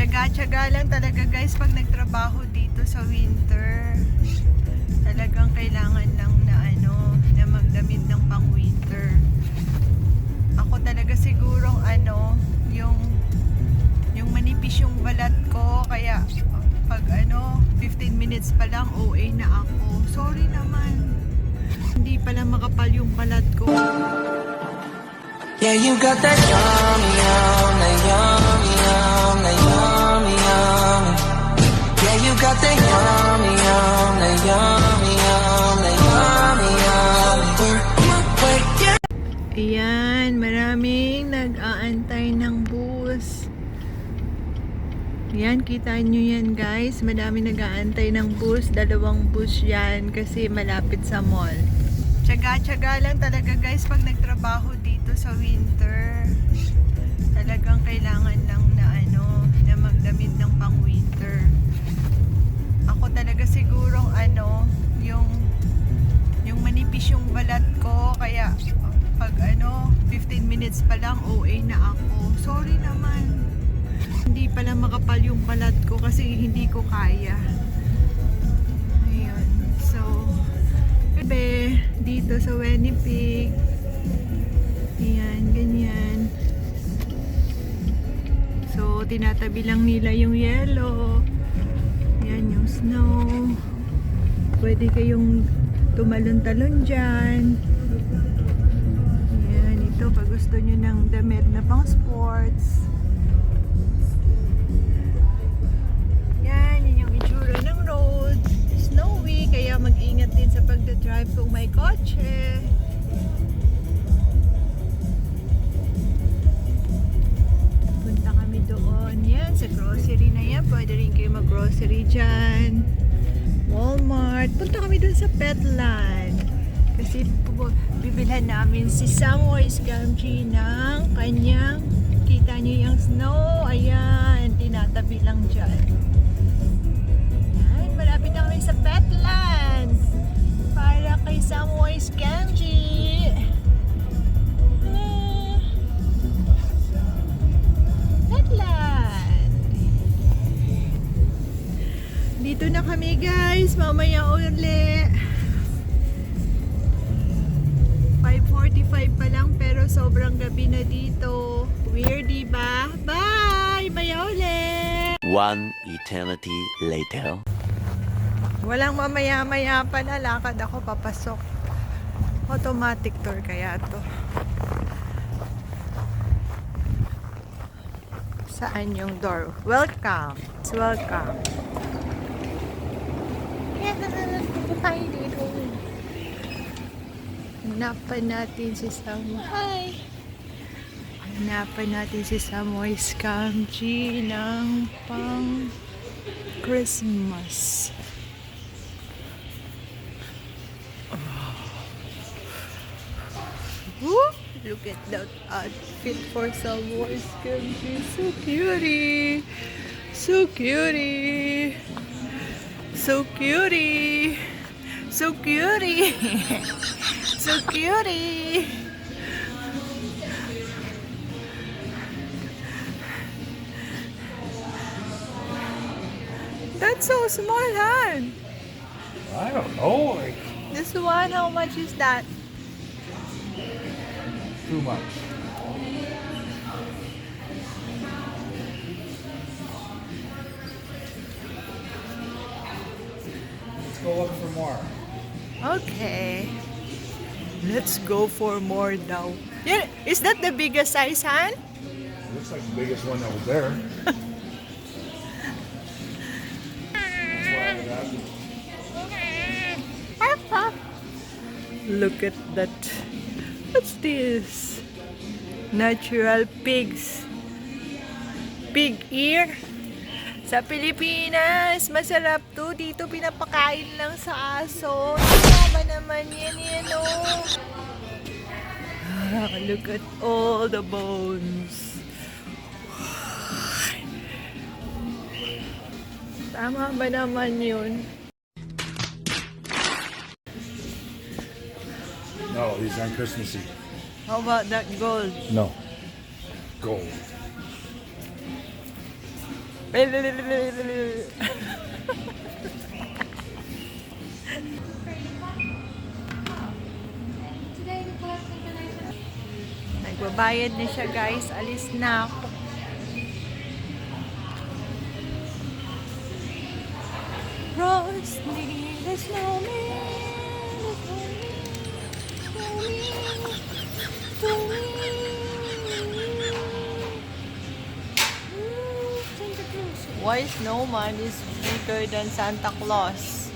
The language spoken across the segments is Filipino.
Tiyaga-tiyaga lang talaga guys pag nagtrabaho dito sa winter. Talagang kailangan lang na na magdamit ng pang winter. Ako talaga sigurong yung manipis yung balat ko, kaya pag 15 minutes pa lang OA na ako. Sorry naman. Hindi pala makapal yung balat ko. Yeah, you got that yummy, yum, that yummy, yum, that yummy, yum. Yeah, you got that yummy, yum, that yummy, yum, that yummy, yum. Work my way, yeah. Ayan, maraming nag-aantay ng bus. Ayan, kita nyo yan guys. Maraming nag-aantay ng bus. 2 bus yan kasi malapit sa mall. Tiyaga-tiyaga lang talaga guys pag nagtrabaho dito sa winter. Talagang kailangan lang na magdamit ng pang winter. Ako talaga sigurong yung manipis yung balat ko, kaya pag 15 minutes pa lang OA na ako. Sorry naman. Hindi pala makapal yung balat ko kasi hindi ko kaya. Ayun. So, gabi dito sa Winnipeg. Ayan, ganyan. So, tinatabi lang nila yung yellow. Ayan yung snow. Pwede kayong tumalon-talon dyan. Ayan, ito pag gusto nyo ng damit na pang sports. Yan, yun yung itsura ng road. Snowy, kaya mag-ingat din sa pagdadrive kung may kotse. Punta kami doon. Yan, sa grocery na yan. Pwede rin kayo mag-grocery dyan. Walmart. Punta kami doon sa Petland. Kasi bibilhan namin si Samwise Gamgee ng kanyang, kita niyo yung snow. Ayan, tinatabi lang dyan. Ayan, malapit na kami sa Petland. Para kay Samwise Gamgee. Petland. Dito na kami guys. Mamaya uli. 5:45 pa lang pero sobrang gabi na dito. Weird, diba? Bye! Maya uli! One eternity later. Walang mamaya-maya pa na, lakad ako papasok. Automatic tour kaya to. Saan yung door? Welcome! Welcome! Hi dito. Hanapan natin si Sam. Hi! Hanapan natin si Samwise Gamgee ng pang Christmas. Woo! Look at that outfit for Samwise Gamgee. So cutie! So cutie! So cutie! So cutie! So cutie! That's so small, Han. I don't know. Like, This one, how much is that? too much. Let's go look for more. Okay. Let's go for more now. Yeah, is that the biggest size, Han? Looks like the biggest one that was there. That's why I was asking. Look at that. What's this? Natural pigs. Pig ear. Sa Pilipinas, masarap to. Dito pinapakain lang sa aso. Tama naman yan, oh. Look at all the bones. Tama ba naman yun? No, these aren't Christmassy. How about that gold? No. Gold. Nagbabayad na siya guys. Alis na ako. Frosty the snowman is Santa Claus. Why snowman is bigger than Santa Claus?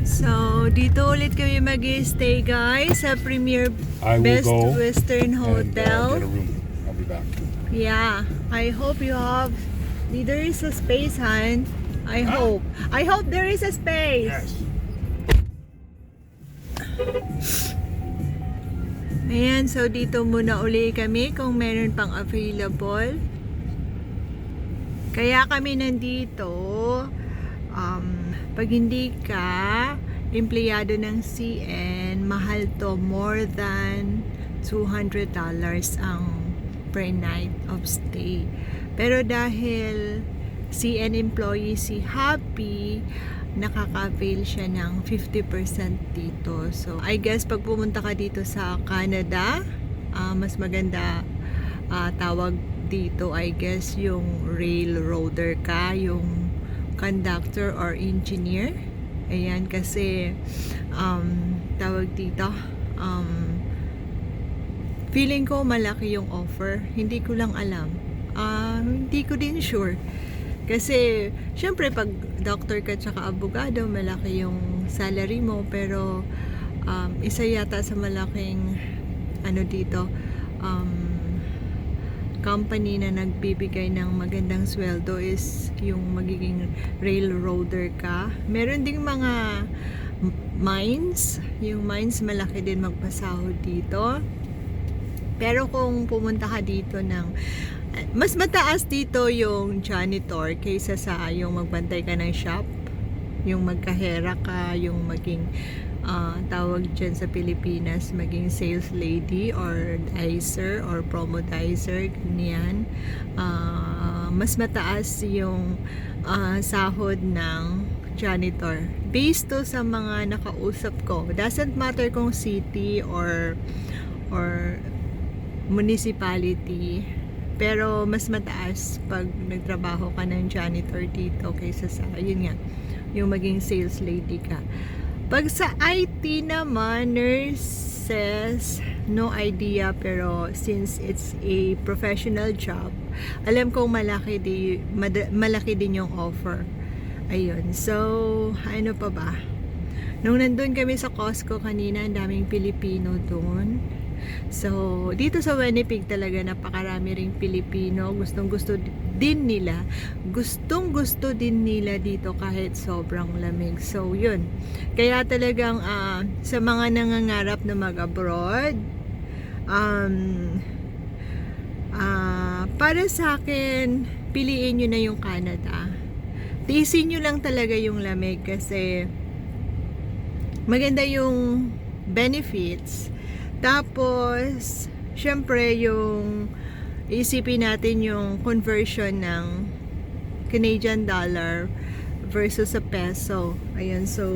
So, dito ulit kami mag-stay guys sa Premier I will Best go Western and, Hotel. get a room. I'll be back. Yeah, I hope you have. There is a space, Han. I hope. I hope there is a space. Yes. Ayan, so dito muna uli kami kung meron pang available. Kaya kami nandito, pag hindi ka empleyado ng CN, mahal to, more than $200 ang per night of stay. Pero dahil CN employee si Happy, nakaka-avail siya ng 50% dito. So, I guess pag pumunta ka dito sa Canada, mas maganda tawag dito, I guess, yung railroader ka, yung conductor or engineer. Ayan, kasi tawag dito, feeling ko malaki yung offer. Hindi ko lang alam. Hindi ko din sure. Kasi, syempre, pag doctor ka tsaka abogado, malaki yung salary mo. Pero, isa yata sa malaking, dito, company na nagbibigay ng magandang sweldo is yung magiging railroader ka. Meron ding mga mines. Yung mines, malaki din magpasahod dito. Pero kung pumunta ka dito mas mataas dito yung janitor kaysa sa yung magbantay ka ng shop, yung magkahera ka, yung maging tawag dyan sa Pilipinas, maging sales lady or dicer or promodizer, ganyan. Mas mataas yung sahod ng janitor based to sa mga nakausap ko. Doesn't matter kung city or municipality, pero mas mataas pag nagtrabaho ka ng janitor dito kaysa sa, yun nga, yung maging sales lady ka. Pag sa IT naman, nurses, no idea, pero since it's a professional job, alam kong malaki din yung offer. Ayun, so, ano pa ba? Nung nandun kami sa Costco kanina, ang daming Pilipino doon. So, dito sa Winnipeg talaga napakarami ring Pilipino. Gustong-gusto din nila dito kahit sobrang lamig. So, yun. Kaya talagang sa mga nangangarap na mag-abroad, para sa akin, piliin nyo na yung Canada. Tiisin nyo lang talaga yung lamig kasi maganda yung benefits. Tapos, syempre yung isipin natin yung conversion ng Canadian dollar versus sa peso. Ayan, so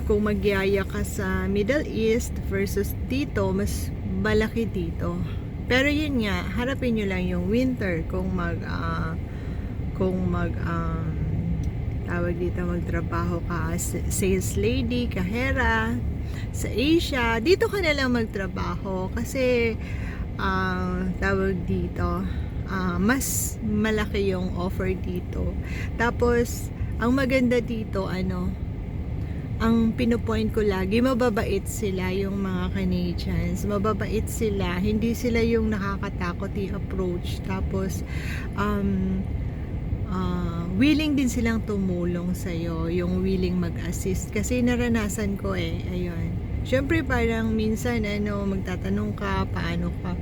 kung magyaya ka sa Middle East versus dito, mas malaki dito. Pero yun nga, harapin nyo lang yung winter kung tawag dito, magtrabaho ka sales lady, kahera sa Asia, dito ka na lang magtrabaho kasi tawag dito, mas malaki yung offer dito. Tapos ang maganda dito, ang pinopoint ko lagi, mababait sila yung mga Canadians. Mababait sila. Hindi sila yung nakakatakot i-approach. Tapos, willing din silang tumulong sa'yo. Yung willing mag-assist. Kasi naranasan ko ayun. Siyempre parang minsan, magtatanong ka, paano ka,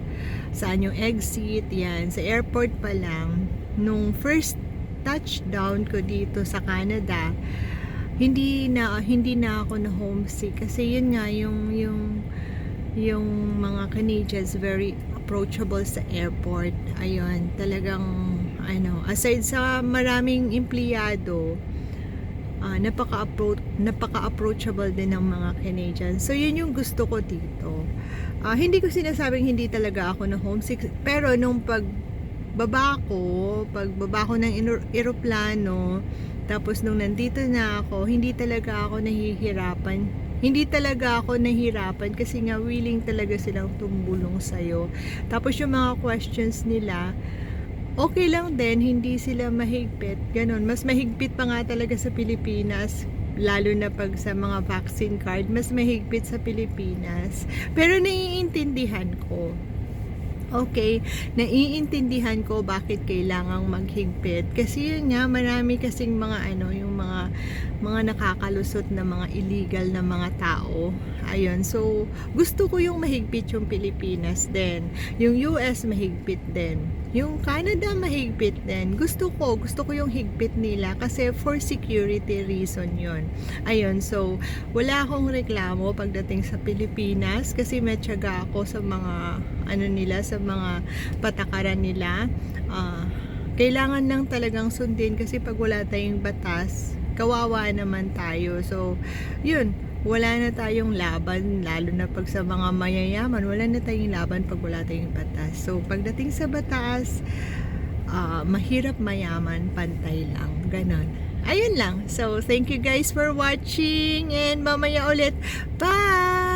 saan yung exit, yan. Sa airport pa lang, nung first touchdown ko dito sa Canada, hindi na ako na homesick kasi yun nga yung mga Canadians very approachable sa airport. Ayun, talagang aside sa maraming empleyado, napaka-approachable din ng mga Canadians. So yun yung gusto ko dito. Hindi ko sinasabing hindi talaga ako na homesick, pero nung pagbaba ko ng eroplano, tapos nung nandito na ako, hindi talaga ako nahihirapan kasi nga willing talaga silang tumulong sa'yo. Tapos yung mga questions nila, okay lang din, hindi sila mahigpit. Ganon, mas mahigpit pa nga talaga sa Pilipinas, lalo na pag sa mga vaccine card, mas mahigpit sa Pilipinas. Pero naiintindihan ko. Okay, naiintindihan ko bakit kailangang maghigpit. Kasi yun nga, marami kasing mga yung mga nakakalusot na mga illegal na mga tao. Ayun, so gusto ko yung mahigpit yung Pilipinas din. Yung US mahigpit din. Yung Canada mahigpit din. Gusto ko yung higpit nila kasi for security reason yun. Ayun, so wala akong reklamo pagdating sa Pilipinas kasi may tiyaga ako sa mga sa mga patakaran nila. Kailangan lang talagang sundin kasi pag wala tayong batas, kawawa naman tayo. So yun, wala na tayong laban, lalo na pag sa mga mayayaman, wala na tayong laban pag wala tayong batas. So pagdating sa batas, mahirap mayaman, pantay lang, ganon. Ayun lang. So thank you guys for watching, and mamaya ulit, bye!